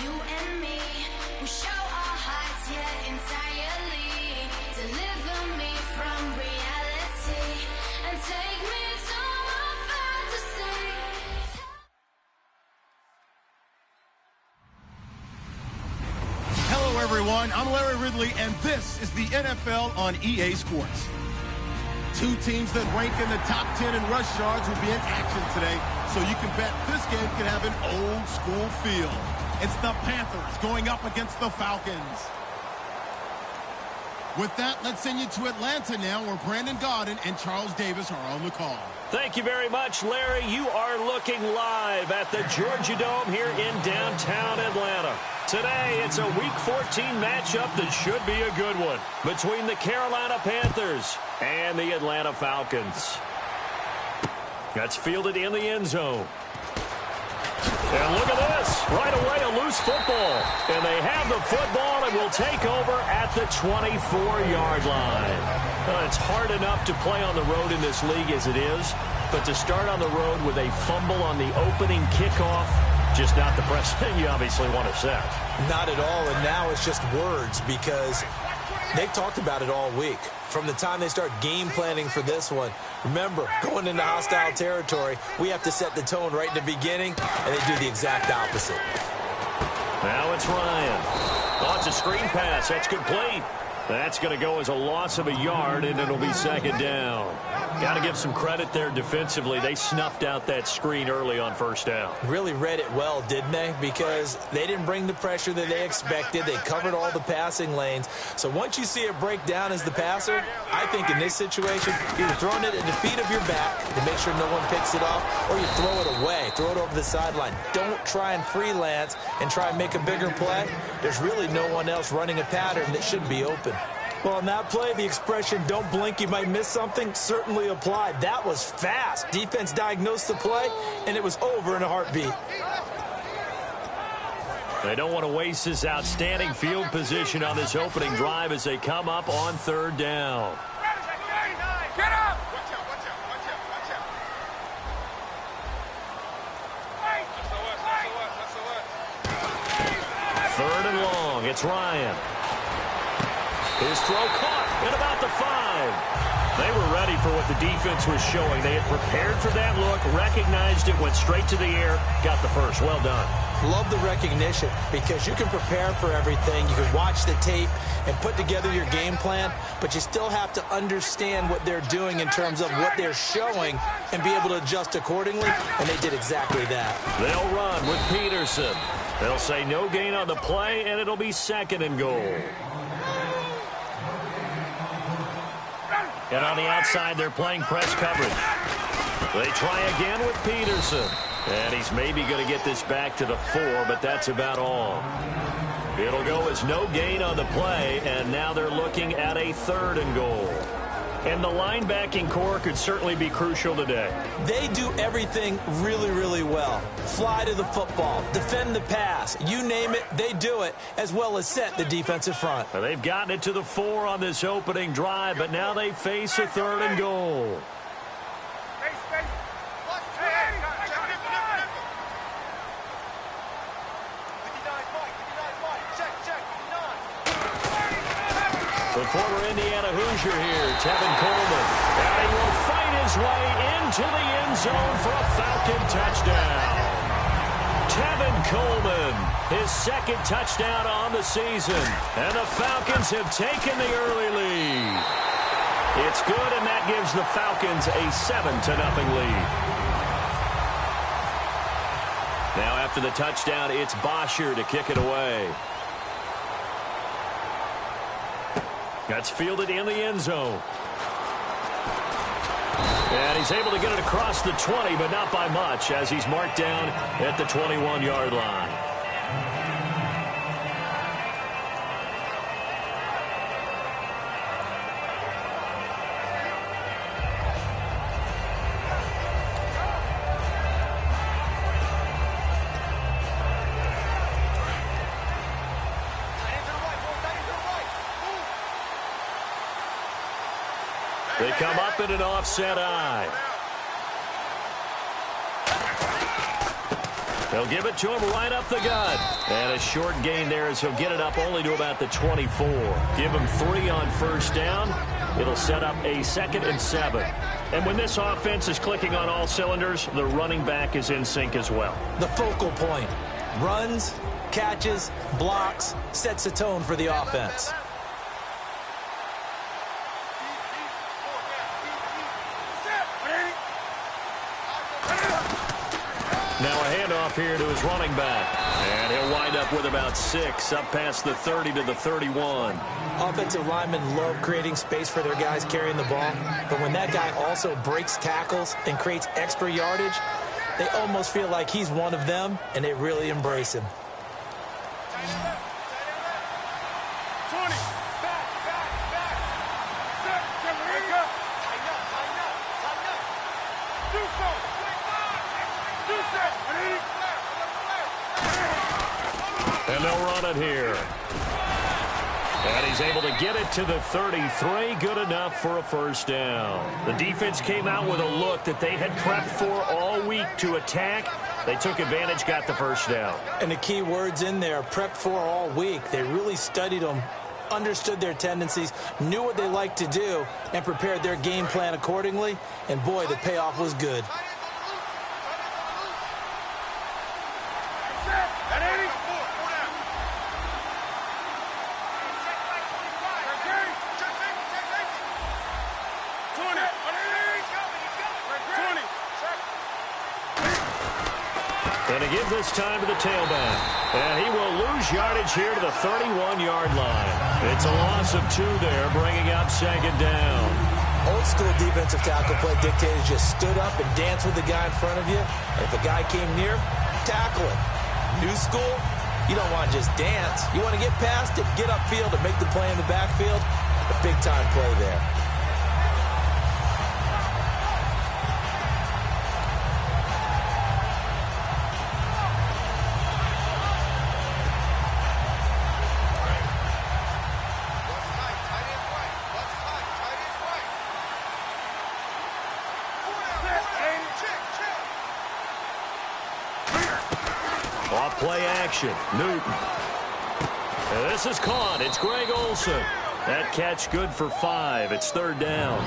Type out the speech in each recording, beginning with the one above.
you and me. We show our hearts, yeah, entirely. Deliver me from reality and take me to my fantasy. Hello, everyone. I'm Larry Ridley, and this is the NFL on EA Sports. Two teams that rank in the top 10 in rush yards will be in action today, so you can bet this game could have an old-school feel. It's the Panthers going up against the Falcons. With that, let's send you to Atlanta now, where Brandon Gaudin and Charles Davis are on the call. Thank you very much, Larry. You are looking live at the Georgia Dome here in downtown Atlanta. Today, it's a Week 14 matchup that should be a good one between the Carolina Panthers and the Atlanta Falcons. That's fielded in the end zone. And look at this. Right away, a loose football. And they have the football and will take over at the 24-yard line. It's hard enough to play on the road in this league as it is, but to start on the road with a fumble on the opening kickoff, just not the precedent you obviously want to set. Not at all, and now it's just words because they've talked about it all week. From the time they start game planning for this one, remember, going into hostile territory, we have to set the tone right in the beginning, and they do the exact opposite. Now it's Ryan. Oh, it's a screen pass. That's complete. That's going to go as a loss of a yard, and it'll be second down. Got to give some credit there defensively. They snuffed out that screen early on first down. Really read it well, didn't they? Because they didn't bring the pressure that they expected. They covered all the passing lanes. So once you see it break down as the passer, I think in this situation, you're throwing it at the feet of your back to make sure no one picks it off, or you throw it away, throw it over the sideline. Don't try and freelance and try and make a bigger play. There's really no one else running a pattern that should be open. Well, on that play, the expression, don't blink, you might miss something, certainly applied. That was fast. Defense diagnosed the play, and it was over in a heartbeat. They don't want to waste this outstanding field position on this opening drive as they come up on third down. Get up! Third and long. It's Ryan. His throw caught at about the 5. They were ready for what the defense was showing. They had prepared for that look, recognized it, went straight to the air, got the first. Well done. Love the recognition because you can prepare for everything. You can watch the tape and put together your game plan, but you still have to understand what they're doing in terms of what they're showing and be able to adjust accordingly, and they did exactly that. They'll run with Peterson. They'll say no gain on the play, and it'll be second and goal. And on the outside, they're playing press coverage. They try again with Peterson. And he's maybe going to get this back to the 4, but that's about all. It'll go as no gain on the play, and now they're looking at a third and goal. And the linebacking core could certainly be crucial today. They do everything really, really well. Fly to the football, defend the pass, you name it, they do it, as well as set the defensive front. Well, they've gotten it to the 4 on this opening drive, but now they face a third and goal. The former Indiana Hoosier here, Tevin Coleman. And he will fight his way into the end zone for a Falcon touchdown. Tevin Coleman, his second touchdown on the season. And the Falcons have taken the early lead. It's good, and that gives the Falcons a 7-0 lead. Now after the touchdown, it's Bosher to kick it away. That's fielded in the end zone. And he's able to get it across the 20, but not by much, as he's marked down at the 21-yard line. They come up in an offset eye. They'll give it to him right up the gut. And a short gain there as he'll get it up only to about the 24. Give him 3 on first down. It'll set up a 2nd and 7. And when this offense is clicking on all cylinders, the running back is in sync as well. The focal point. Runs, catches, blocks, sets a tone for the offense. Now a handoff here to his running back. And he'll wind up with about 6, up past the 30 to the 31. Offensive linemen love creating space for their guys carrying the ball. But when that guy also breaks tackles and creates extra yardage, they almost feel like he's one of them, and they really embrace him. 20. Back. And they'll run it here. And he's able to get it to the 33. Good enough for a first down. The defense came out with a look that they had prepped for all week to attack. They took advantage, got the first down. And the key words in there, prepped for all week. They really studied them, understood their tendencies, knew what they liked to do, and prepared their game plan accordingly. And boy, the payoff was good. And to give this time to the tailback. And he will lose yardage here to the 31-yard line. It's a loss of 2 there, bringing up 2nd down. Old school defensive tackle play dictated just stood up and danced with the guy in front of you. And if a guy came near, tackle him. New school, you don't want to just dance. You want to get past it, get upfield, and make the play in the backfield. A big-time play there. Off play action. Newton. And this is caught. It's Greg Olsen. That catch good for 5. It's 3rd down.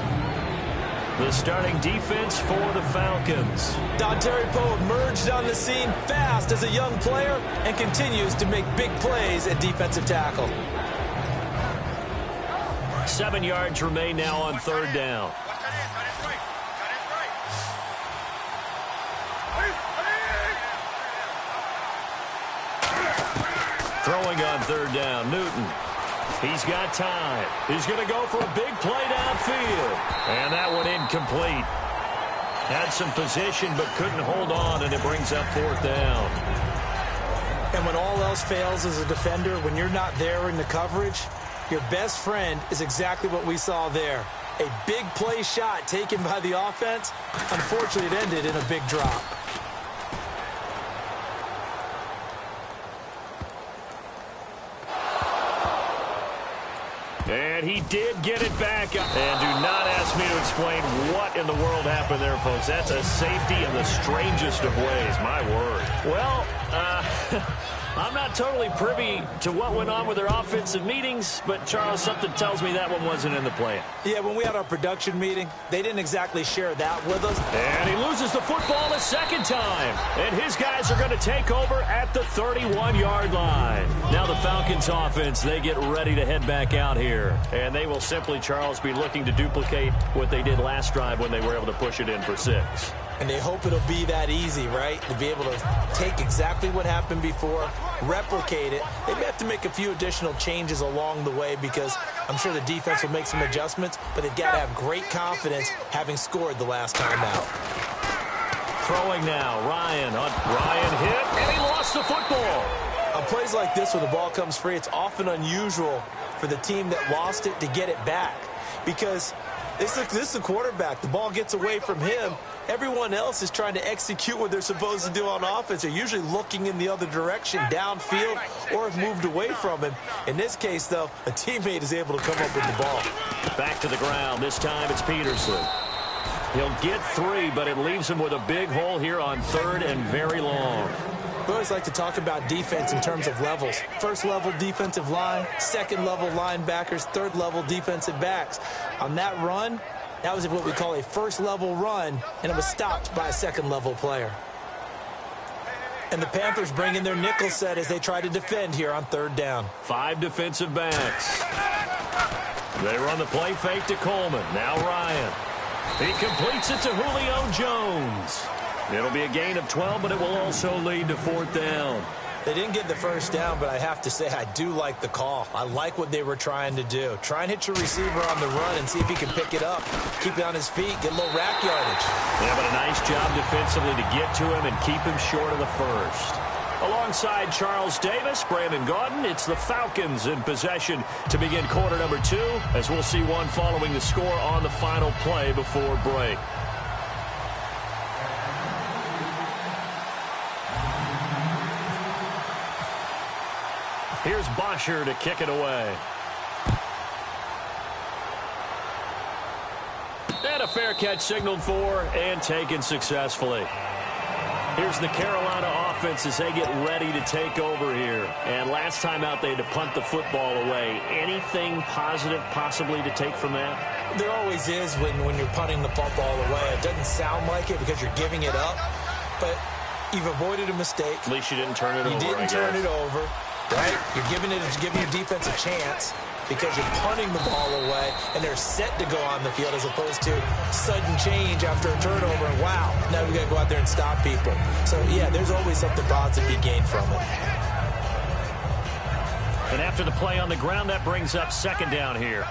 The starting defense for the Falcons. Dontari Poe emerged on the scene fast as a young player and continues to make big plays at defensive tackle. 7 yards remain now on 3rd down. Throwing on 3rd down, Newton. He's got time. He's going to go for a big play downfield. And that one incomplete. Had some position but couldn't hold on, and it brings up 4th down. And when all else fails as a defender, when you're not there in the coverage, your best friend is exactly what we saw there. A big play shot taken by the offense. Unfortunately, it ended in a big drop. And he did get it back up. And do not ask me to explain what in the world happened there, folks. That's a safety in the strangest of ways. My word. Well, I'm not totally privy to what went on with their offensive meetings, but, Charles, something tells me that one wasn't in the plan. Yeah, when we had our production meeting, they didn't exactly share that with us. And he loses the football a 2nd time. And his guys are going to take over at the 31-yard line. Now the Falcons offense, they get ready to head back out here. And they will simply, Charles, be looking to duplicate what they did last drive when they were able to push it in for 6. And they hope it'll be that easy, right? To be able to take exactly what happened before, replicate it. They may have to make a few additional changes along the way because I'm sure the defense will make some adjustments, but they've got to have great confidence having scored the last time out. Throwing now, Ryan hit, and he lost the football. On plays like this when the ball comes free, it's often unusual for the team that lost it to get it back because this is the quarterback. The ball gets away from him. Everyone else is trying to execute what they're supposed to do on offense. They're usually looking in the other direction, downfield, or have moved away from him. In this case, though, a teammate is able to come up with the ball. Back to the ground. This time it's Peterson. He'll get 3, but it leaves him with a big hole here on 3rd and very long. We always like to talk about defense in terms of levels. First-level defensive line, second-level linebackers, third-level defensive backs. On that run, that was what we call a first-level run, and it was stopped by a second-level player. And the Panthers bring in their nickel set as they try to defend here on third down. 5 defensive backs. They run the play fake to Coleman. Now Ryan. He completes it to Julio Jones. It'll be a gain of 12, but it will also lead to fourth down. They didn't get the first down, but I have to say I do like the call. I like what they were trying to do. Try and hit your receiver on the run and see if he can pick it up. Keep it on his feet, get a little rack yardage. Yeah, but a nice job defensively to get to him and keep him short of the first. Alongside Charles Davis, Brandon Gaudin, it's the Falcons in possession to begin quarter number 2, as we'll see one following the score on the final play before break. Here's Bosher to kick it away. And a fair catch signaled for and taken successfully. Here's the Carolina offense as they get ready to take over here. And last time out, they had to punt the football away. Anything positive possibly to take from that? There always is when you're punting the football away. It doesn't sound like it because you're giving it up, but you've avoided a mistake. At least you didn't turn it over. You didn't turn it over, right? You're giving your defense a chance because you're punting the ball away, and they're set to go on the field as opposed to sudden change after a turnover, and wow, now we got to go out there and stop people. So, yeah, there's always something positive to be gained from it. And after the play on the ground, that brings up second down here.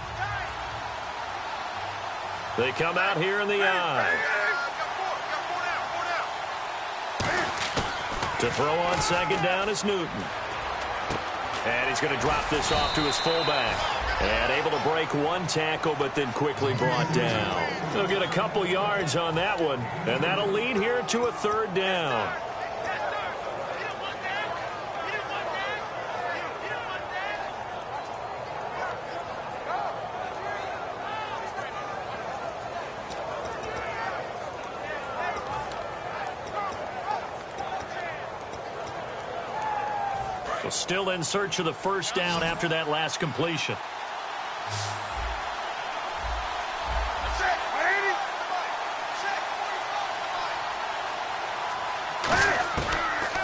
They come out here in the eye. To throw on second down is Newton. And he's going to drop this off to his fullback. And able to break one tackle, but then quickly brought down. They'll get a couple yards on that one. And that'll lead here to a third down. Still in search of the first down after that last completion.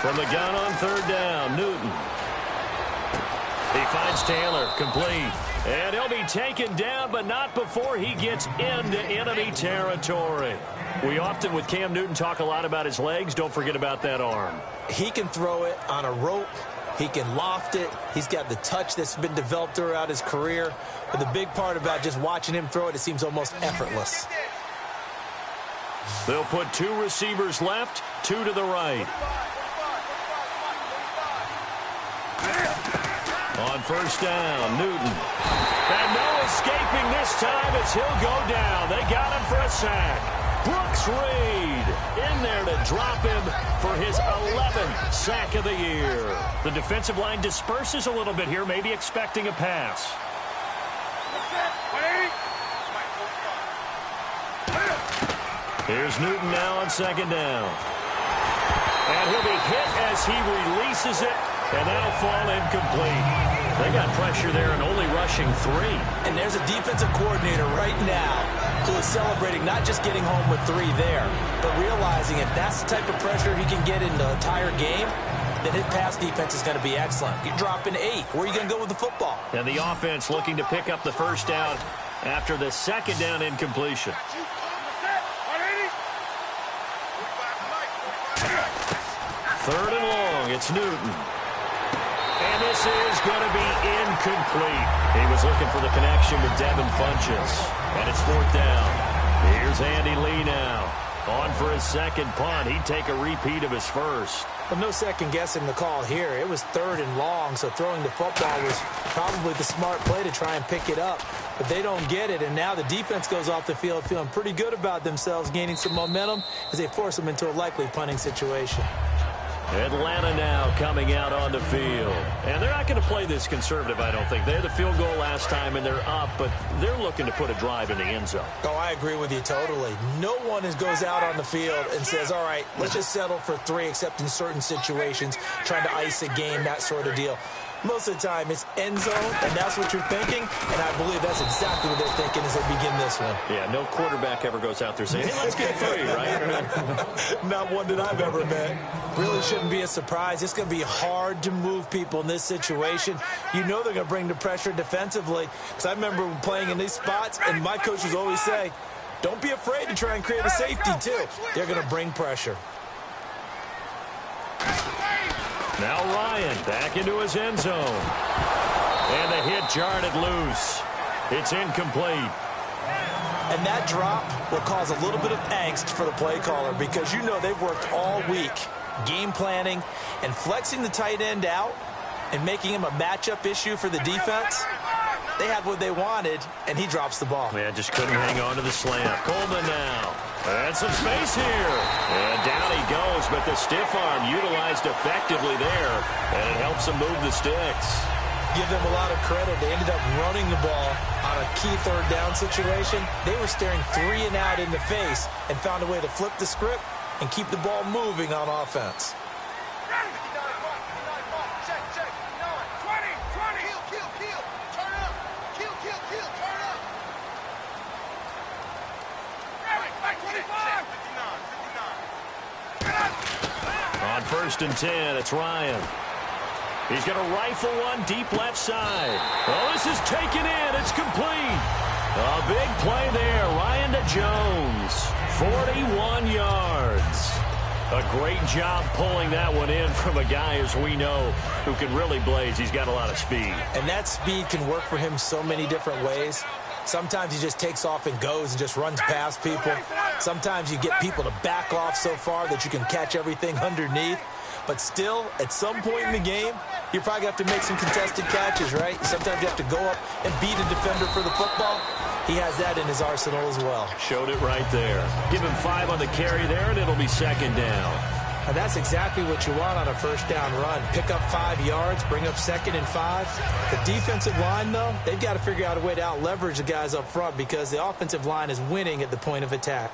From the gun on third down, Newton. He finds Taylor, complete. And he'll be taken down, but not before he gets into enemy territory. We often, with Cam Newton, talk a lot about his legs. Don't forget about that arm. He can throw it on a rope. He can loft it. He's got the touch that's been developed throughout his career. But the big part about just watching him throw it, it seems almost effortless. They'll put 2 receivers left, 2 to the right. On first down, Newton. And no escaping this time as he'll go down. They got him for a sack. Brooks Reed in there to drop him for his 11th sack of the year. The defensive line disperses a little bit here, maybe expecting a pass. Here's Newton now on second down. And he'll be hit as he releases it, and that'll fall incomplete. They got pressure there and only rushing 3. And there's a defensive coordinator right now who is celebrating not just getting home with 3 there, but realizing if that's the type of pressure he can get in the entire game, then his pass defense is going to be excellent. You're dropping 8. Where are you going to go with the football? And the offense looking to pick up the first down after the second down incompletion. Third and long, it's Newton. And this is going to be incomplete. He was looking for the connection with Devin Funchess. And it's fourth down. Here's Andy Lee now. On for his second punt. He'd take a repeat of his first. Well, no second guessing the call here. It was third and long, so throwing the football was probably the smart play to try and pick it up. But they don't get it, and now the defense goes off the field feeling pretty good about themselves, gaining some momentum as they force them into a likely punting situation. Atlanta now coming out on the field. And they're not going to play this conservative, I don't think. They had the field goal last time, and they're up, but they're looking to put a drive in the end zone. Oh, I agree with you totally. No one goes out on the field and says, all right, let's just settle for 3, except in certain situations, trying to ice a game, that sort of deal. Most of the time, it's end zone, and that's what you're thinking, and I believe that's exactly what they're thinking as they begin this one. Yeah, no quarterback ever goes out there saying, hey, let's get 3, right? Not one that I've ever met. Really shouldn't be a surprise. It's going to be hard to move people in this situation. You know they're going to bring the pressure defensively, because I remember playing in these spots, and my coaches always say, don't be afraid to try and create a safety, too. They're going to bring pressure. Now Ryan back into his end zone. And the hit jarred it loose. It's incomplete. And that drop will cause a little bit of angst for the play caller, because you know they've worked all week game planning and flexing the tight end out and making him a matchup issue for the defense. They had what they wanted, and he drops the ball. Man, just couldn't hang on to the slant. Coleman now. And some space here. And down he goes, but the stiff arm utilized effectively there, and it helps him move the sticks. Give them a lot of credit. They ended up running the ball on a key third down situation. They were staring 3 and out in the face and found a way to flip the script and keep the ball moving on offense. On 1st and 10, it's Ryan. He's going to rifle one deep left side. Oh, this is taken in. It's complete. A big play there. Ryan to Jones. 41 yards. A great job pulling that one in from a guy, as we know, who can really blaze. He's got a lot of speed. And that speed can work for him so many different ways. Sometimes he just takes off and goes and just runs past people. Sometimes you get people to back off so far that you can catch everything underneath. But still, at some point in the game, you're probably going to have to make some contested catches, right? Sometimes you have to go up and beat a defender for the football. He has that in his arsenal as well. Showed it right there. Give him 5 on the carry there, and it'll be 2nd down. And that's exactly what you want on a 1st down run. Pick up 5 yards, bring up 2nd and 5. The defensive line, though, they've got to figure out a way to out-leverage the guys up front, because the offensive line is winning at the point of attack.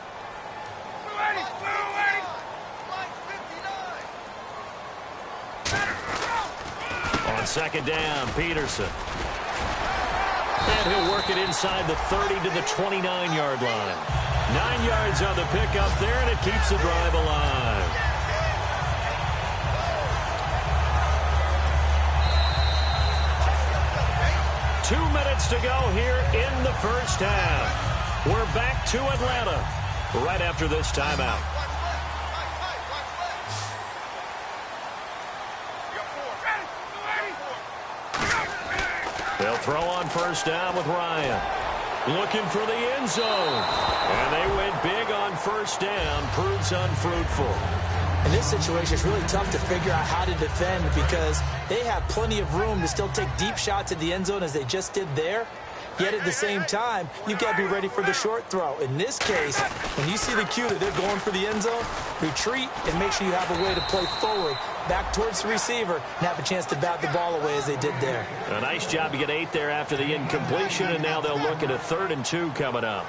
On 2nd down, Peterson. And he'll work it inside the 30 to the 29-yard line. 9 yards on the pickup there, and it keeps the drive alive. Two minutes to go here in the 1st half. We're back to Atlanta right after this timeout. They'll throw on 1st down with Ryan. Looking for the end zone. And they went big on 1st down. Proves unfruitful. In this situation, it's really tough to figure out how to defend, because they have plenty of room to still take deep shots at the end zone as they just did there. Yet at the same time, you've got to be ready for the short throw. In this case, when you see the cue that they're going for the end zone, retreat and make sure you have a way to play forward, back towards the receiver, and have a chance to bat the ball away as they did there. A nice job to get 8 there after the incompletion, and now they'll look at a 3rd and 2 coming up.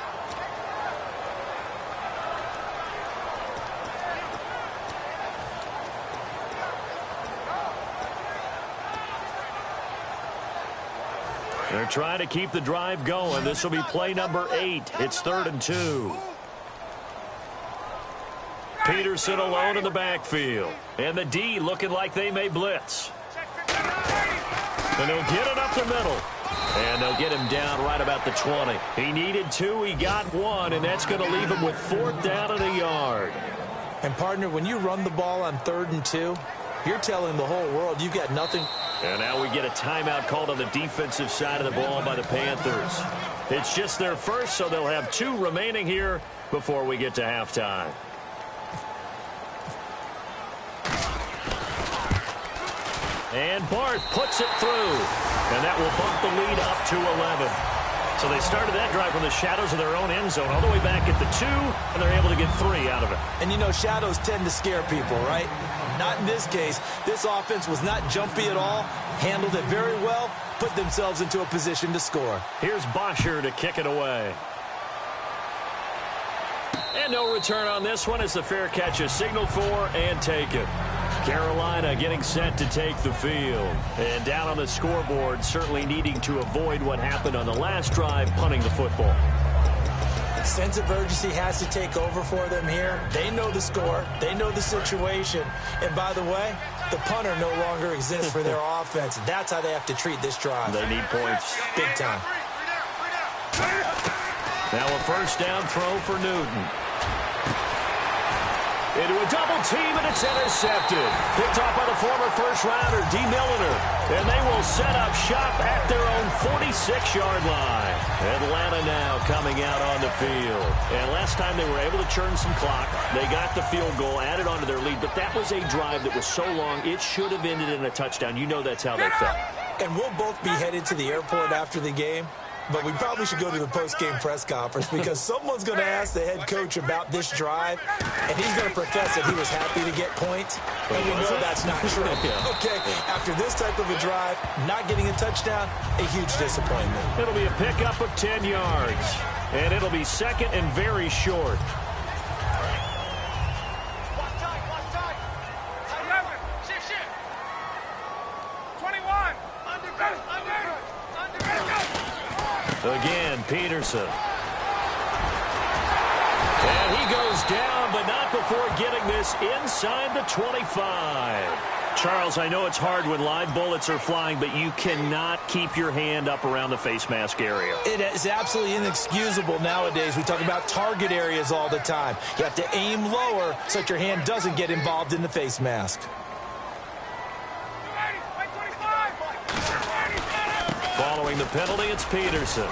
They're trying to keep the drive going. This will be play number 8. It's 3rd and 2. Peterson alone in the backfield. And the D looking like they may blitz. And they'll get it up the middle. And they'll get him down right about the 20. He needed 2. He got 1. And that's going to leave him with 4th down and a yard. And, partner, when you run the ball on 3rd and 2, you're telling the whole world you've got nothing. And now we get a timeout called on the defensive side of the ball by the Panthers. It's just their first, so they'll have 2 remaining here before we get to halftime. And Bart puts it through. And that will bump the lead up to 11. So they started that drive from the shadows of their own end zone all the way back at the 2, and they're able to get 3 out of it. And, you know, shadows tend to scare people, right? Not in this case. This offense was not jumpy at all, handled it very well, put themselves into a position to score. Here's Bosher to kick it away. And no return on this one as the fair catch is signaled for and taken. Carolina getting set to take the field. And down on the scoreboard, certainly needing to avoid what happened on the last drive, punting the football. Sense of urgency has to take over for them here. They know the score. They know the situation. And by the way, the punter no longer exists for their offense. That's how they have to treat this drive. They need points. Big time. Now a first down throw for Newton. Into a double team, and it's intercepted. Picked off by the former first-rounder, D. Milliner. And they will set up shop at their own 46-yard line. Atlanta now coming out on the field. And last time they were able to churn some clock. They got the field goal, added on to their lead. But that was a drive that was so long, it should have ended in a touchdown. You know that's how they felt. And we'll both be headed to the airport after the game. But we probably should go to the post-game press conference because someone's going to ask the head coach about this drive, and he's going to profess that he was happy to get points, and we know that's not true. Okay, after this type of a drive, not getting a touchdown, a huge disappointment. It'll be a pickup of 10 yards, and it'll be second and very short. Again, Peterson. And he goes down, but not before getting this inside the 25. Charles, I know it's hard when live bullets are flying, but you cannot keep your hand up around the face mask area. It is absolutely inexcusable nowadays. We talk about target areas all the time. You have to aim lower so that your hand doesn't get involved in the face mask. Following the penalty, it's Peterson.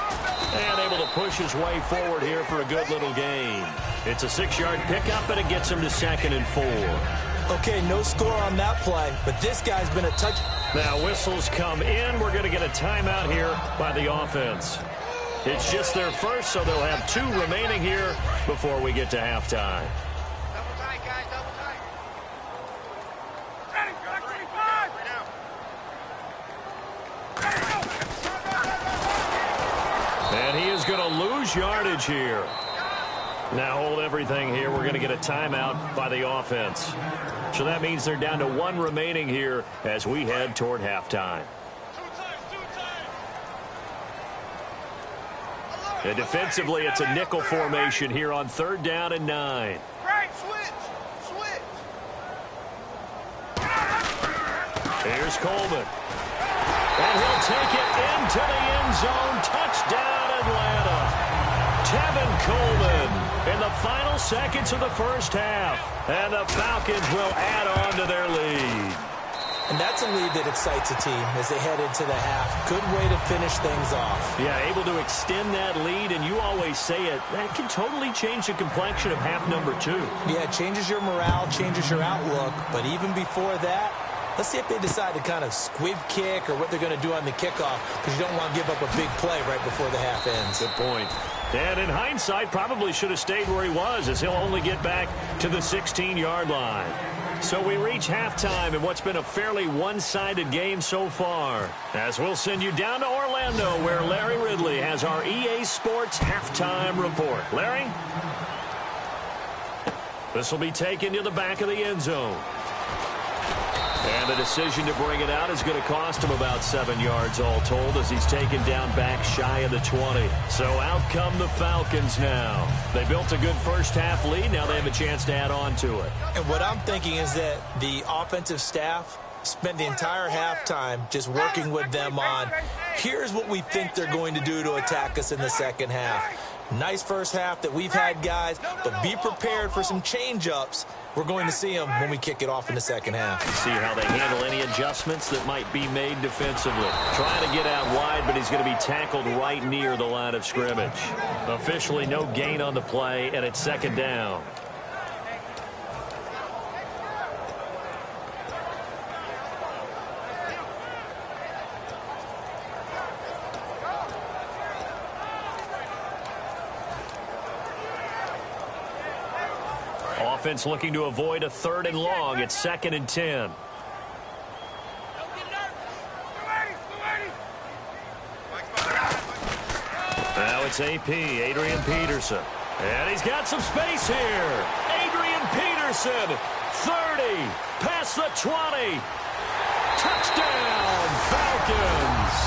And able to push his way forward here for a good little gain. It's a 6-yard pickup, and it gets him to 2nd and 4. Okay, no score on that play, but this guy's been a touch. Now whistles come in. We're going to get a timeout here by the offense. It's just their first, so they'll have 2 remaining here before we get to halftime. Double tight, guys, double tight. Ready, 25. And he is going to lose yardage here. Now hold everything here. We're going to get a timeout by the offense. So that means they're down to 1 remaining here as we head toward halftime. And defensively, it's a nickel formation here on 3rd down and 9. Right, switch. Here's Coleman. And he'll take it into the end zone. Touchdown, Atlanta. Tevin Coleman in the final seconds of the first half. And the Falcons will add on to their lead. And that's a lead that excites a team as they head into the half. Good way to finish things off. Yeah, able to extend that lead, and you always say it, that can totally change the complexion of half number 2. Yeah, it changes your morale, changes your outlook. But even before that, let's see if they decide to kind of squib kick or what they're going to do on the kickoff, because you don't want to give up a big play right before the half ends. Good point. And in hindsight, probably should have stayed where he was, as he'll only get back to the 16-yard line. So we reach halftime in what's been a fairly one-sided game so far, as we'll send you down to Orlando, where Larry Ridley has our EA Sports halftime report. Larry? This will be taken to the back of the end zone. And the decision to bring it out is going to cost him about 7 yards all told, as he's taken down back shy of the 20. So out come the Falcons now. They built a good first-half lead. Now they have a chance to add on to it. And what I'm thinking is that the offensive staff spent the entire halftime just working with them on, here's what we think they're going to do to attack us in the second half. Nice first half that we've had, guys, but be prepared for some change-ups. We're going to see them when we kick it off in the second half. See how they handle any adjustments that might be made defensively. Trying to get out wide, but he's going to be tackled right near the line of scrimmage. Officially no gain on the play, and it's 2nd down. offense looking to avoid a 3rd and long. It's 2nd and 10. Now it's AP, Adrian Peterson. And he's got some space here. Adrian Peterson, 30, past the 20. Touchdown, Falcons.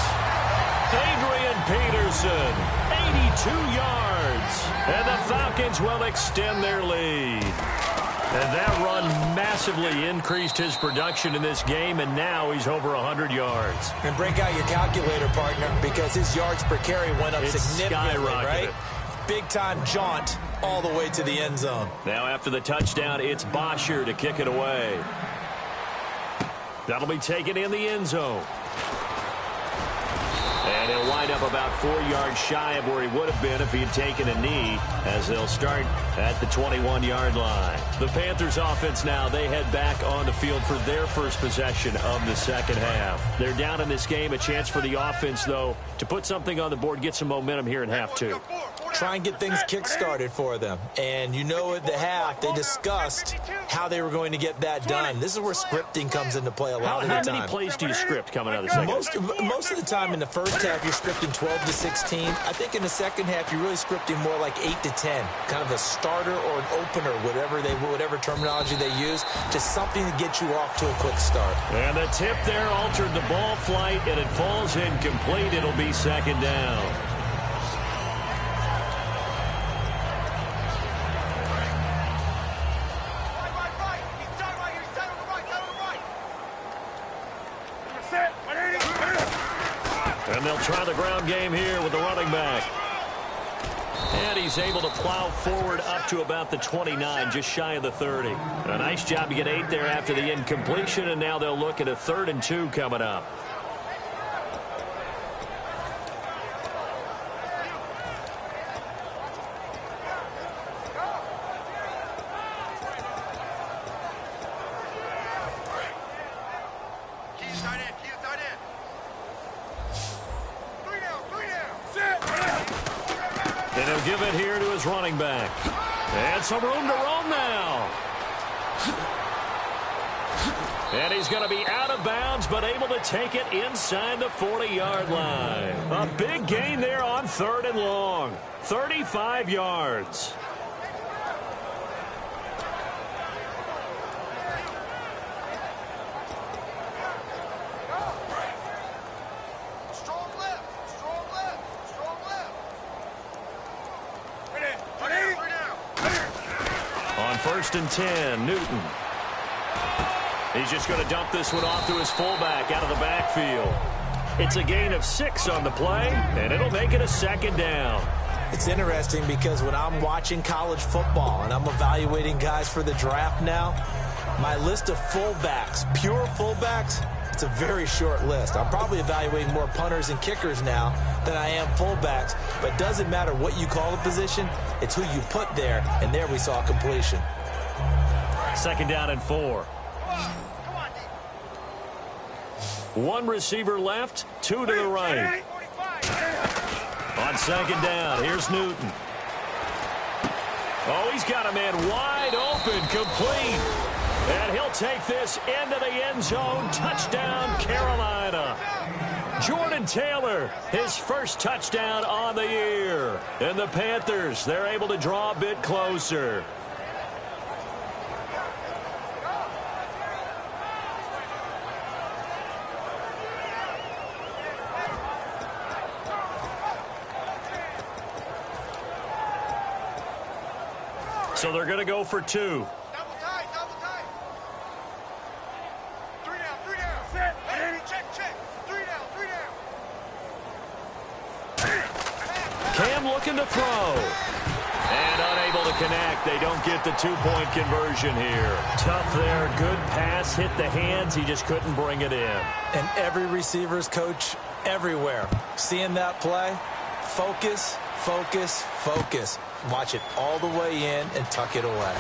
Adrian Peterson, 82 yards. And the Falcons will extend their lead. And that run massively increased his production in this game, and now he's over 100 yards. And break out your calculator, partner, because his yards per carry went up significantly, right? Big-time jaunt all the way to the end zone. Now after the touchdown, it's Bosher to kick it away. That'll be taken in the end zone. And he'll wind up about 4 yards shy of where he would have been if he had taken a knee, as they'll start at the 21-yard line. The Panthers offense now, they head back on the field for their first possession of the second half. They're down in this game. A chance for the offense, though, to put something on the board, get some momentum here in half 2. Try and get things kick-started for them. And you know at the half, they discussed how they were going to get that done. This is where scripting comes into play a lot of the time. How many plays do you script coming out of the second half? Most of the time in the first half, you're scripting 12 to 16. I think in the second half, you're really scripting more like 8 to 10. Kind of a starter or an opener, whatever terminology they use. Just something to get you off to a quick start. And the tip there altered the ball flight, and it falls incomplete. It'll be 2nd down. And they'll try the ground game here with the running back. And he's able to plow forward up to about the 29, just shy of the 30. A nice job to get 8 there after the incompletion, and now they'll look at a 3rd and 2 coming up. And he'll give it here to his running back. And some room to roam now. And he's going to be out of bounds, but able to take it inside the 40-yard line. A big gain there on 3rd and long. 35 yards. On 1st and 10, Newton. He's just going to dump this one off to his fullback out of the backfield. It's a gain of 6 on the play, and it'll make it a 2nd down. It's interesting because when I'm watching college football and I'm evaluating guys for the draft now, my list of fullbacks, pure fullbacks, it's a very short list. I'm probably evaluating more punters and kickers now than I am fullbacks, but it doesn't matter what you call the position, it's who you put there, and there we saw completion. 2nd down and 4. One receiver left, 2 to the right. On 2nd down, here's Newton. Oh, he's got a man wide open, complete. And he'll take this into the end zone. Touchdown, Carolina. Jordan Taylor, his first touchdown on the year. And the Panthers, they're able to draw a bit closer. So they're going to go for 2. Double tight, double tight. 3 down. Set. Hey, check. 3 down. Cam looking to throw. And unable to connect. They don't get the 2-point conversion here. Tough there. Good pass. Hit the hands. He just couldn't bring it in. And every receiver's coach everywhere. Seeing that play, focus, focus, focus. Watch it all the way in and tuck it away.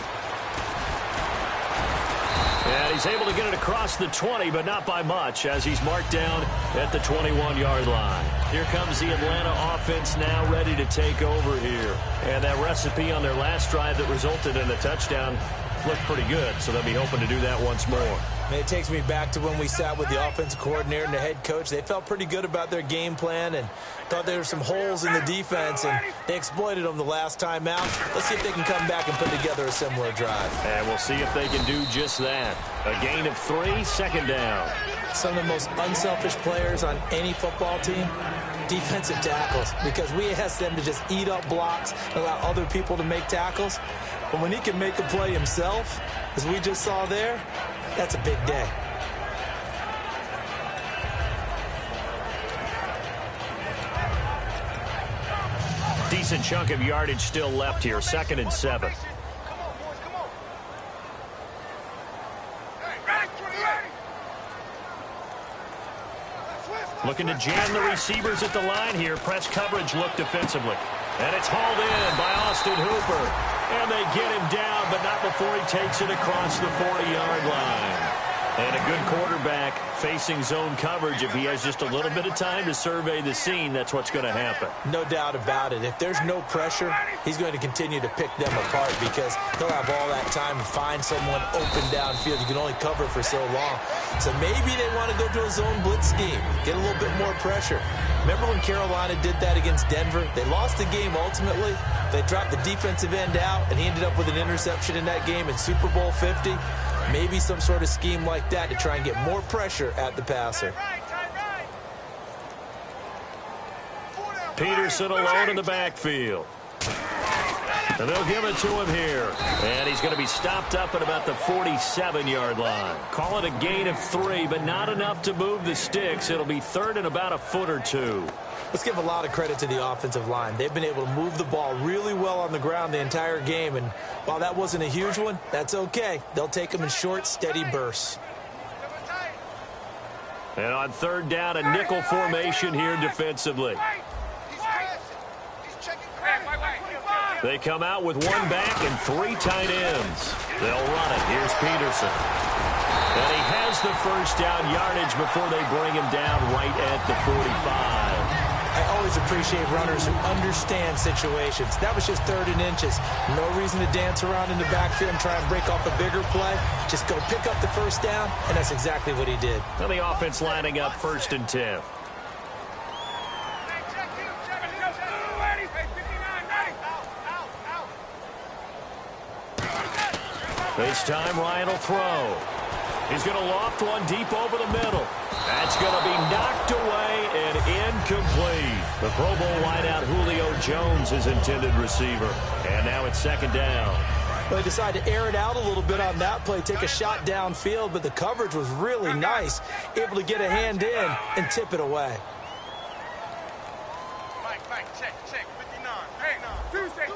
And he's able to get it across the 20, but not by much, as he's marked down at the 21-yard line. Here comes the Atlanta offense now ready to take over here. And that recipe on their last drive that resulted in a touchdown, looked pretty good, so they'll be hoping to do that once more. It takes me back to when we sat with the offensive coordinator and the head coach. They felt pretty good about their game plan and thought there were some holes in the defense, and they exploited them the last time out. Let's see if they can come back and put together a similar drive. And we'll see if they can do just that. A gain of 3, second down. Some of the most unselfish players on any football team, defensive tackles, because we ask them to just eat up blocks and allow other people to make tackles. But when he can make a play himself, as we just saw there, that's a big day. Decent chunk of yardage still left here, 2nd and 7. Come on, boys, come on. Looking to jam the receivers at the line here. Press coverage look defensively. And it's hauled in by Austin Hooper. And they get him down, but not before he takes it across the 40-yard line. And a good quarterback facing zone coverage. If he has just a little bit of time to survey the scene, that's what's going to happen. No doubt about it. If there's no pressure, he's going to continue to pick them apart because he'll have all that time to find someone open downfield. You can only cover for so long. So maybe they want to go to a zone blitz scheme, get a little bit more pressure. Remember when Carolina did that against Denver? They lost the game ultimately. They dropped the defensive end out, and he ended up with an interception in that game in Super Bowl 50. Maybe some sort of scheme like that to try and get more pressure at the passer. Peterson alone in the backfield. And they'll give it to him here. And he's going to be stopped up at about the 47-yard line. Call it a gain of 3, but not enough to move the sticks. It'll be 3rd and about a foot or 2. Let's give a lot of credit to the offensive line. They've been able to move the ball really well on the ground the entire game. And while that wasn't a huge one, that's okay. They'll take them in short, steady bursts. And on 3rd down, a nickel formation here defensively. They come out with 1 back and 3 tight ends. They'll run it. Here's Peterson. And he has the first down yardage before they bring him down right at the 45. I always appreciate runners who understand situations. That was just 3rd and inches. No reason to dance around in the backfield and try and break off a bigger play. Just go pick up the first down, and that's exactly what he did. And the offense lining up 1st and 10. This time Ryan will throw. He's going to loft one deep over the middle. That's going to be knocked away and incomplete. The Pro Bowl wideout Julio Jones is intended receiver. And now it's 2nd down. Well, they decided to air it out a little bit on that play, take a shot downfield, but the coverage was really nice. Able to get a hand in and tip it away. Mike, check, 59. Hey, Tuesday.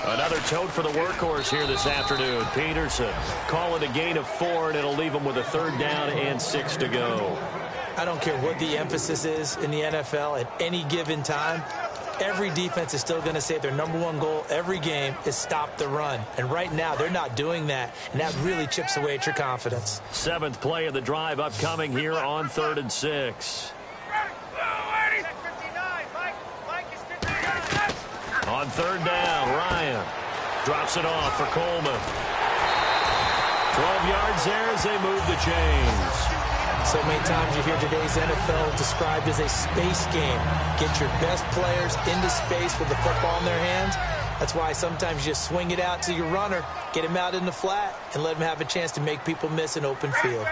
Another tote for the workhorse here this afternoon. Peterson. Call it a gain of 4, and it'll leave him with a 3rd down and 6 to go. I don't care what the emphasis is in the NFL at any given time. Every defense is still going to say their #1 goal every game is stop the run. And right now, they're not doing that, and that really chips away at your confidence. 7th play of the drive upcoming here on 3rd and 6. On 3rd down, Ryan drops it off for Coleman. 12 yards there as they move the chains. So many times you hear today's NFL described as a space game. Get your best players into space with the football in their hands. That's why sometimes you just swing it out to your runner, get him out in the flat, and let him have a chance to make people miss an open field.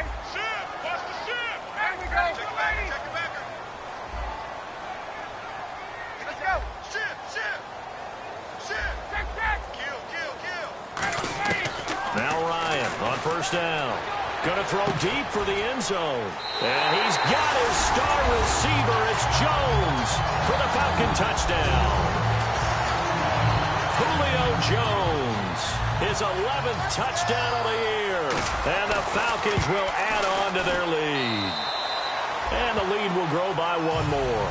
Now Ryan on 1st down. Going to throw deep for the end zone. And he's got his star receiver. It's Jones for the Falcon touchdown. Julio Jones, his 11th touchdown of the year. And the Falcons will add on to their lead. And the lead will grow by 1 more.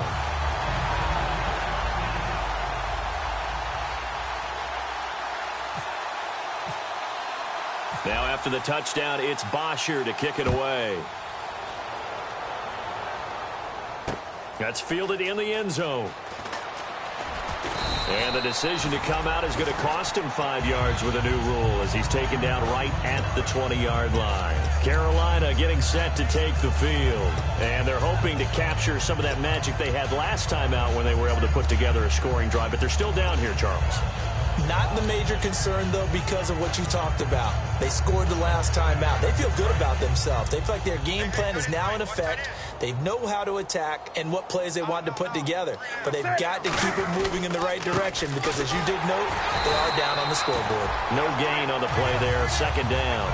Now after the touchdown, it's Bosher to kick it away. That's fielded in the end zone. And the decision to come out is going to cost him 5 yards with a new rule as he's taken down right at the 20-yard line. Carolina getting set to take the field. And they're hoping to capture some of that magic they had last time out when they were able to put together a scoring drive. But they're still down here, Charles. Not the major concern, though, because of what you talked about. They scored the last time out. They feel good about themselves. They feel like their game plan is now in effect. They know how to attack and what plays they want to put together. But they've got to keep it moving in the right direction because, as you did note, they are down on the scoreboard. No gain on the play there. Second down.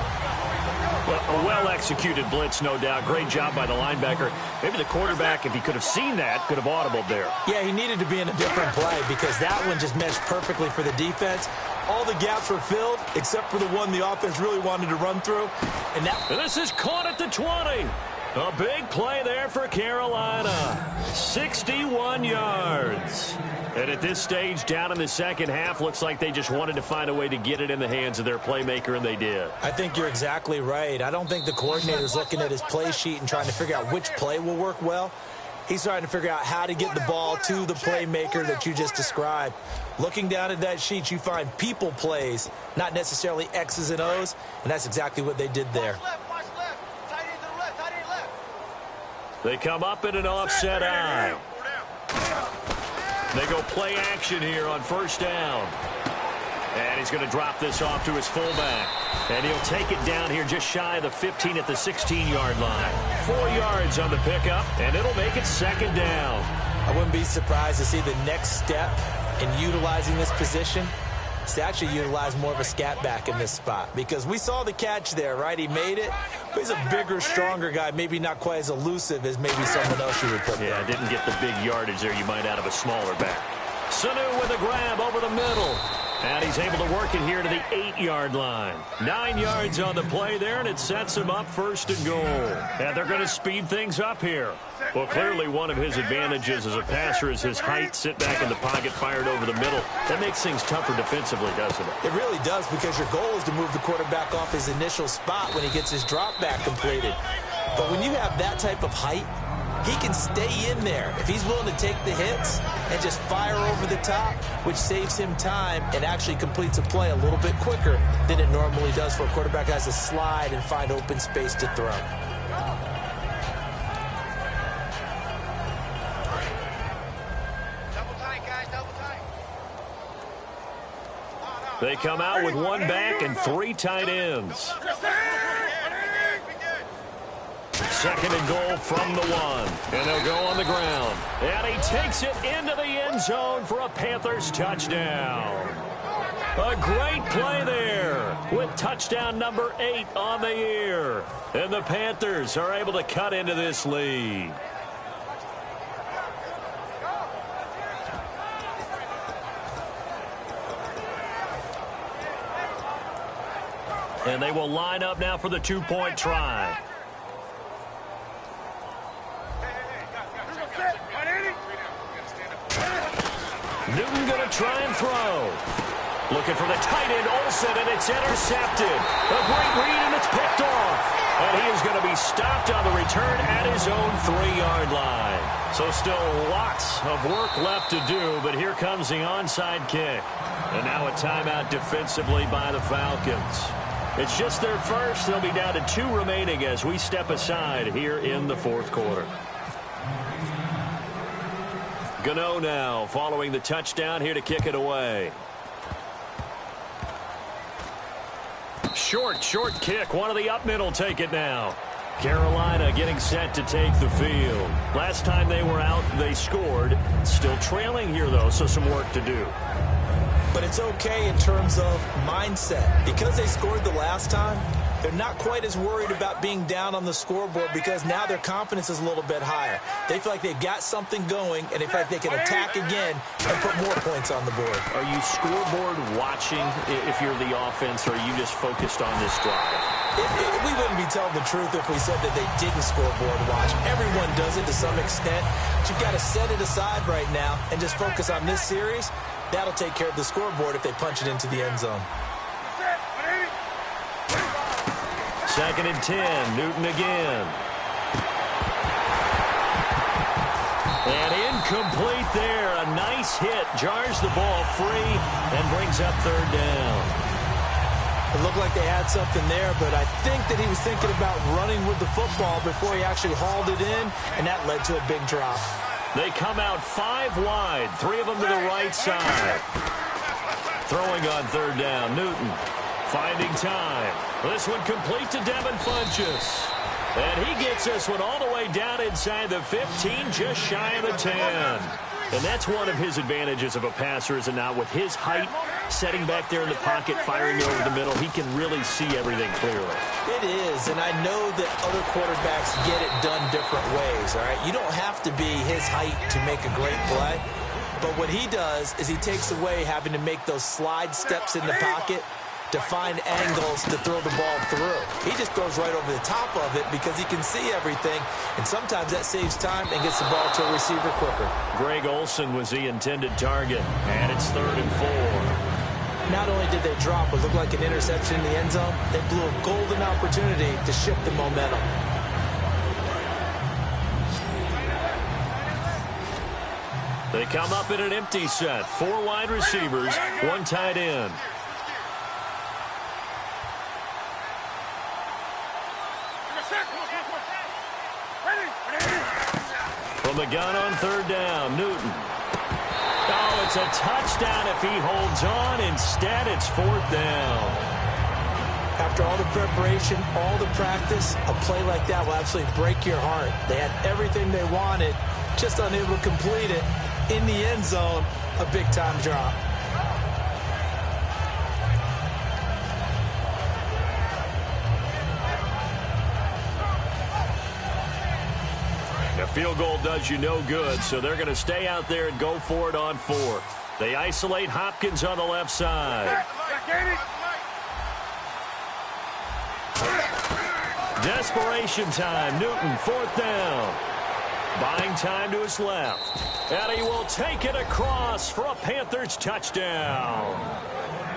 Well, a well-executed blitz, no doubt. Great job by the linebacker. Maybe the quarterback, if he could have seen that, could have audibled there. Yeah, he needed to be in a different play because that one just meshed perfectly for the defense. All the gaps were filled except for the one the offense really wanted to run through. And this is caught at the 20. A big play there for Carolina. 61 yards. And at this stage, down in the second half, looks like they just wanted to find a way to get it in the hands of their playmaker, and they did. I think you're exactly right. I don't think the coordinator's looking at his play sheet and trying to figure out which play will work well. He's trying to figure out how to get the ball to the playmaker that you just described. Looking down at that sheet, you find people plays, not necessarily X's and O's, and that's exactly what they did there. They come up in an offset eye. They go play action here on first down. And he's going to drop this off to his fullback. And he'll take it down here just shy of the 15 at the 16-yard line. 4 yards on the pickup, and it'll make it second down. I wouldn't be surprised to see the next step in utilizing this position is to actually utilize more of a scat back in this spot. Because we saw the catch there, right? He made it. But he's a bigger, stronger guy, maybe not quite as elusive as maybe someone else you would put there. Yeah, didn't get the big yardage there you might out of a smaller back. Sanu with a grab over the middle. And he's able to work it here to the 8-yard line. 9 yards on the play there, and it sets him up first and goal. And they're going to speed things up here. Well, clearly one of his advantages as a passer is his height. Sit back in the pocket, fired over the middle. That makes things tougher defensively, doesn't it? It really does, because your goal is to move the quarterback off his initial spot when he gets his drop back completed. But when you have that type of height, he can stay in there if he's willing to take the hits and just fire over the top, which saves him time and actually completes a play a little bit quicker than it normally does for a quarterback who has to slide and find open space to throw. Double tight, guys, double tight. They come out with one back and 3 tight ends. Second and goal from the 1. And they'll go on the ground. And he takes it into the end zone for a Panthers touchdown. A great play there with touchdown number 8 on the year. And the Panthers are able to cut into this lead. And they will line up now for the 2-point try. Newton going to try and throw. Looking for the tight end, Olsen, and it's intercepted. A great read, and it's picked off. And he is going to be stopped on the return at his own 3-yard line. So still lots of work left to do, but here comes the onside kick. And now a timeout defensively by the Falcons. It's just their first. They'll be down to 2 remaining as we step aside here in the fourth quarter. Gano now following the touchdown here to kick it away. Short kick. One of the up middle take it now. Carolina getting set to take the field. Last time they were out, they scored. Still trailing here, though, so some work to do. But it's okay in terms of mindset. Because they scored the last time, they're not quite as worried about being down on the scoreboard because now their confidence is a little bit higher. They feel like they've got something going, and they feel like they can attack again and put more points on the board. Are you scoreboard watching if you're the offense, or are you just focused on this drive? We wouldn't be telling the truth if we said that they didn't scoreboard watch. Everyone does it to some extent. But you've got to set it aside right now and just focus on this series. That'll take care of the scoreboard if they punch it into the end zone. Second and 10, Newton again. And incomplete there. A nice hit. Jars the ball free and brings up third down. It looked like they had something there, but I think that he was thinking about running with the football before he actually hauled it in, and that led to a big drop. They come out 5 wide. 3 of them to the right side. Throwing on third down. Newton finding time. This one complete to Devin Funchess. And he gets this one all the way down inside the 15, just shy of the 10. And that's one of his advantages of a passer, is it not? With his height, setting back there in the pocket, firing over the middle, he can really see everything clearly. It is, and I know that other quarterbacks get it done different ways, all right? You don't have to be his height to make a great play. But what he does is he takes away having to make those slide steps in the pocket to find angles to throw the ball through. He just throws right over the top of it because he can see everything, and sometimes that saves time and gets the ball to a receiver quicker. Greg Olsen was the intended target, and it's 3rd and 4. Not only did they drop what looked like an interception in the end zone, they blew a golden opportunity to shift the momentum. They come up in an empty set. 4 wide receivers, 1 tight end. From the gun on third down, Newton. Oh, it's a touchdown if he holds on. Instead, it's 4th down. After all the preparation, all the practice, a play like that will absolutely break your heart. They had everything they wanted, just unable to complete it. In the end zone, a big-time drop. A field goal does you no good, so they're going to stay out there and go for it on 4th. They isolate Hopkins on the left side. Desperation time. Newton, 4th down. Buying time to his left. And he will take it across for a Panthers touchdown.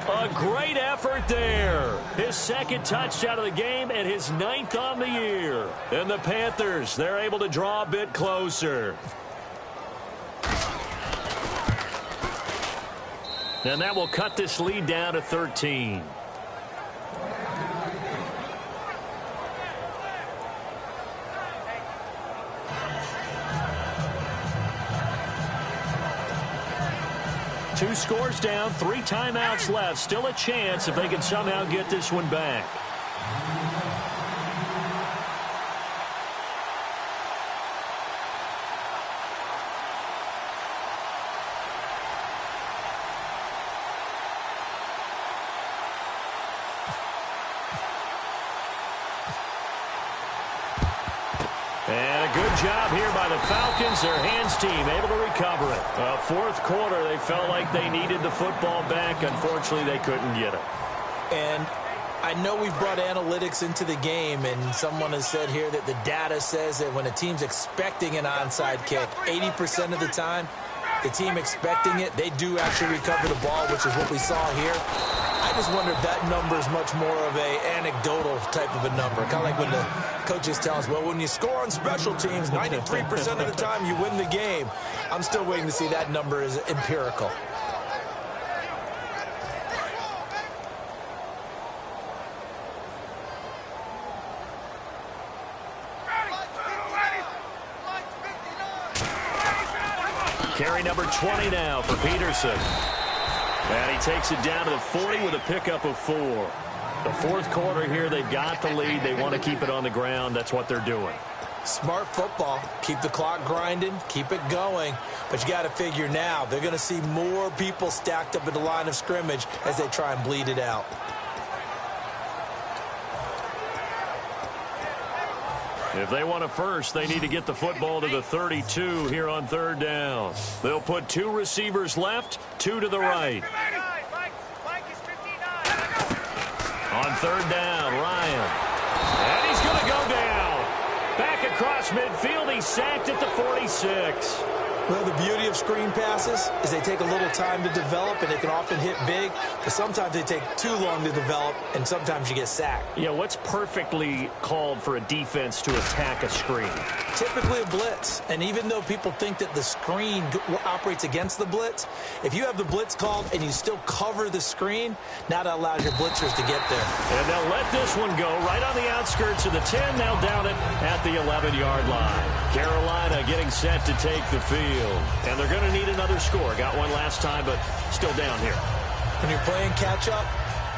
A great effort there. His 2nd touchdown of the game and his 9th on the year. And the Panthers, they're able to draw a bit closer. And that will cut this lead down to 13. Two scores down, 3 timeouts left. Still a chance if they can somehow get this one back. And a good job here by the Falcons. Their hands team able to recover it. 4th quarter, they felt like they needed the football back. Unfortunately, they couldn't get it. And I know we've brought analytics into the game, and someone has said here that the data says that when a team's expecting an onside kick, 80% of the time, the team expecting it, they do actually recover the ball, which is what we saw here. I just wonder if that number is much more of a anecdotal type of a number. Kind of like when the coaches tell us, well, when you score on special teams, 93% of the time you win the game. I'm still waiting to see that number is empirical. Carry number 20 now for Peterson. And he takes it down to the 40 with a pickup of 4. The 4th quarter here, they've got the lead. They want to keep it on the ground. That's what they're doing. Smart football. Keep the clock grinding. Keep it going. But you got to figure now, they're going to see more people stacked up at the line of scrimmage as they try and bleed it out. If they want a first, they need to get the football to the 32 here on 3rd down. They'll put 2 receivers left, 2 to the right. On 3rd down, Ryan. And he's going to go down. Back across midfield, he's sacked at the 46. Well, the beauty of screen passes is they take a little time to develop, and they can often hit big, but sometimes they take too long to develop, and sometimes you get sacked. Yeah, what's perfectly called for a defense to attack a screen? typically a blitz. And even though people think that the screen operates against the blitz, if you have the blitz called and you still cover the screen, now that allows your blitzers to get there. And they'll let this one go right on the outskirts of the 10. Now down it at the 11-yard line. Carolina getting set to take the field. And they're going to need another score. Got one last time, but still down here. When you're playing catch-up,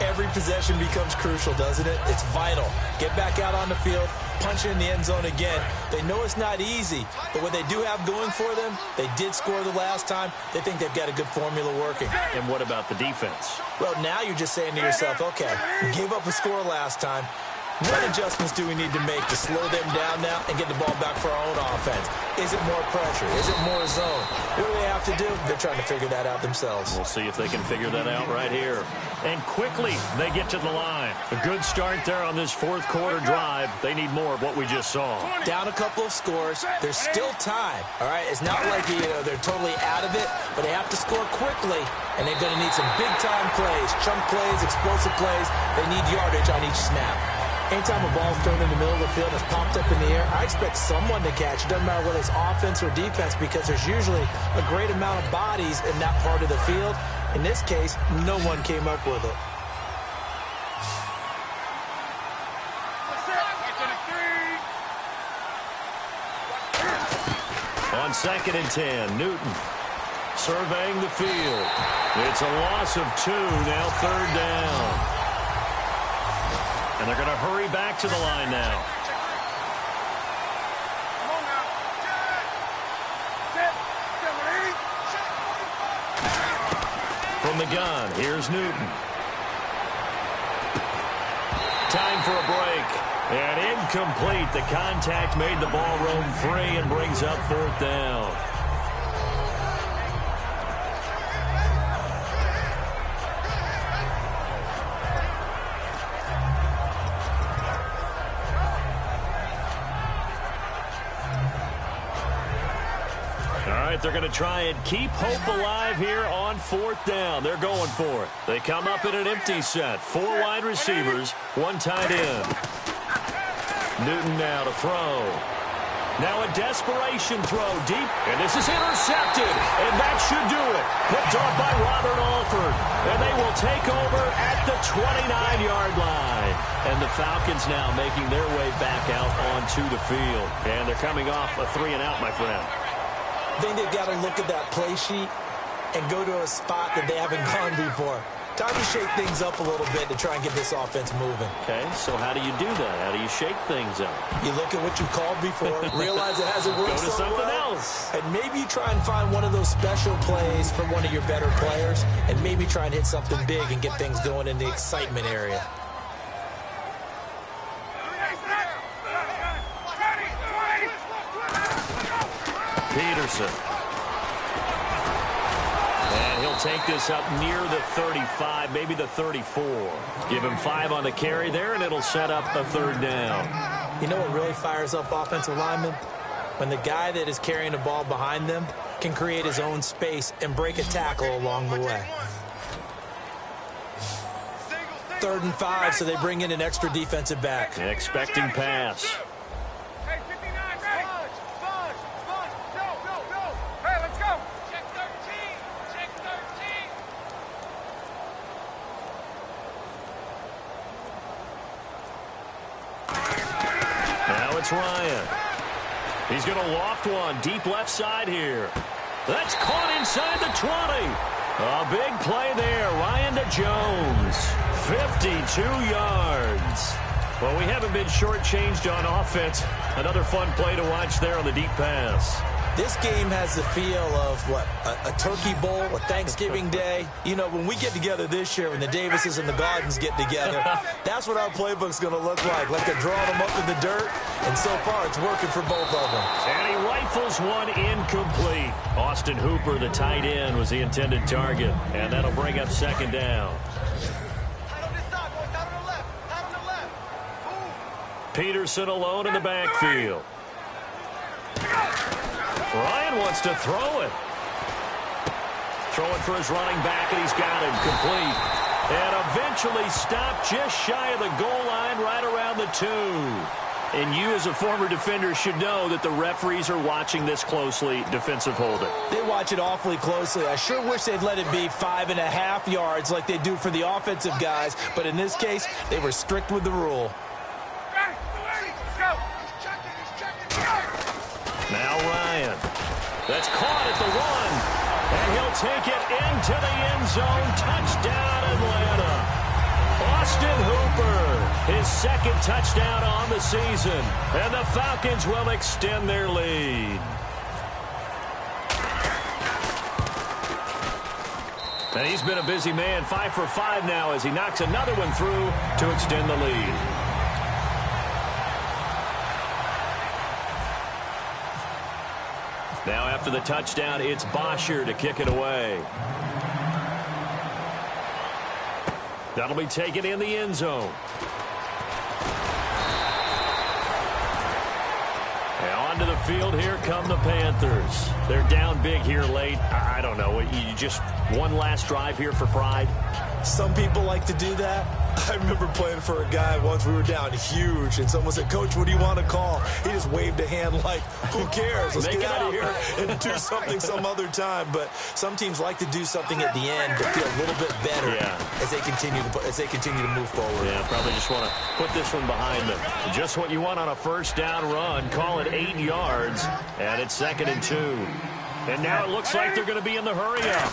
every possession becomes crucial, doesn't it? It's vital. Get back out on the field, punch in the end zone again. They know it's not easy, but what they do have going for them, they did score the last time. They think they've got a good formula working. And what about the defense? Well, now you're just saying to yourself, okay, we gave up a score last time. What adjustments do we need to make to slow them down now and get the ball back for our own offense? Is it more pressure? Is it more zone? What do they have to do? They're trying to figure that out themselves. We'll see if they can figure that out right here. And quickly, they get to the line. A good start there on this fourth quarter drive. They need more of what we just saw. Down a couple of scores. There's still time. All right, it's not like they're totally out of it, but they have to score quickly, and they're going to need some big-time plays, chunk plays, explosive plays. They need yardage on each snap. Anytime a ball's thrown in the middle of the field and it's popped up in the air, I expect someone to catch. It doesn't matter whether it's offense or defense because there's usually a great amount of bodies in that part of the field. In this case, no one came up with it. On 2nd and 10, Newton surveying the field. It's a loss of 2, now 3rd down. And they're going to hurry back to the line now. From the gun, here's Newton. Time for a break. And incomplete. The contact made the ball roam free and brings up 4th down. They're going to try and keep hope alive here on 4th down. They're going for it. They come up in an empty set. 4 wide receivers, 1 tight end. Newton now to throw. Now a desperation throw deep, and this is intercepted, and that should do it. Picked off by Robert Alford, and they will take over at the 29-yard line. And the Falcons now making their way back out onto the field. And they're coming off a 3-and-out, my friend. I think they've got to look at that play sheet and go to a spot that they haven't gone before. Time to shake things up a little bit to try and get this offense moving. Okay, so how do you do that? How do you shake things up? You look at what you called before, realize it hasn't worked so well. Go to something else. And maybe you try and find one of those special plays from one of your better players, and maybe try and hit something big and get things going in the excitement area. Peterson. And he'll take this up near the 35, maybe the 34. Give him 5 on the carry there, and it'll set up a 3rd down. You know what really fires up offensive linemen? When the guy that is carrying the ball behind them can create his own space and break a tackle along the way. 3rd and 5, so they bring in an extra defensive back. Expecting pass. Ryan. He's going to loft one deep left side here. That's caught inside the 20. A big play there. Ryan to Jones. 52 yards. Well, we haven't been shortchanged on offense. Another fun play to watch there on the deep pass. This game has the feel of, what, a turkey bowl, a Thanksgiving day. You know, when we get together this year, when the Davises and the Gardens get together, that's what our playbook's going to look like they're drawing them up in the dirt, and so far it's working for both of them. And he rifles one incomplete. Austin Hooper, the tight end, was the intended target, and that'll bring up 2nd down. Peterson alone in the backfield. Ryan wants to throw it. Throwing for his running back, and he's got him complete. And eventually stopped just shy of the goal line right around the 2. And you as a former defender should know that the referees are watching this closely, defensive holding. They watch it awfully closely. I sure wish they'd let it be 5.5 yards like they do for the offensive guys, but in this case, they were strict with the rule. Now Ryan. That's caught at the 1. And he'll take it into the end zone. Touchdown, Atlanta. Austin Hooper, his second touchdown on the season. And the Falcons will extend their lead. And he's been a busy man, 5 for 5 now as he knocks another one through to extend the lead. Now after the touchdown, it's Bosher to kick it away. That'll be taken in the end zone. And onto the field, here come the Panthers. They're down big here late. I don't know, you just one last drive here for pride? Some people like to do that. I remember playing for a guy once. We were down huge, and someone said, "Coach, what do you want to call?" He just waved a hand like, "Who cares? Let's get out of here and do something some other time." But some teams like to do something at the end to feel a little bit better as they continue to move forward. Yeah, probably just want to put this one behind them. Just what you want on a first down run. Call it 8 yards, and it's 2nd and 2. And now it looks like they're going to be in the hurry-up.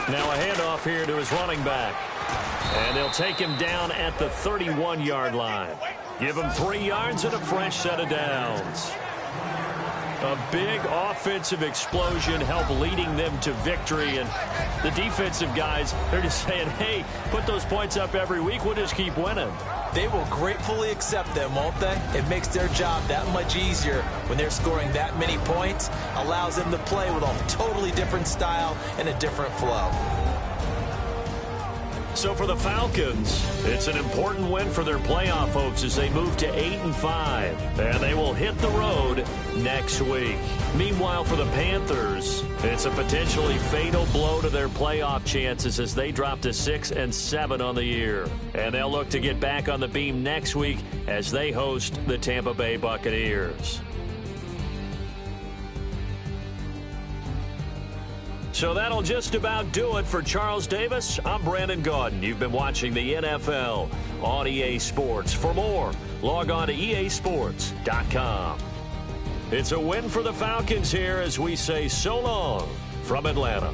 Now a handoff here to his running back. And they'll take him down at the 31-yard line. Give him 3 yards and a fresh set of downs. A big offensive explosion helped leading them to victory. And the defensive guys, they're just saying, hey, put those points up every week. We'll just keep winning. They will gratefully accept them, won't they? It makes their job that much easier when they're scoring that many points. Allows them to play with a totally different style and a different flow. So for the Falcons, it's an important win for their playoff hopes as they move to 8-5. And they will hit the road next week. Meanwhile, for the Panthers, it's a potentially fatal blow to their playoff chances as they drop to 6-7 on the year. And they'll look to get back on the beam next week as they host the Tampa Bay Buccaneers. So that'll just about do it for Charles Davis. I'm Brandon Gaudin. You've been watching the NFL on EA Sports. For more, log on to easports.com. It's a win for the Falcons here as we say so long from Atlanta.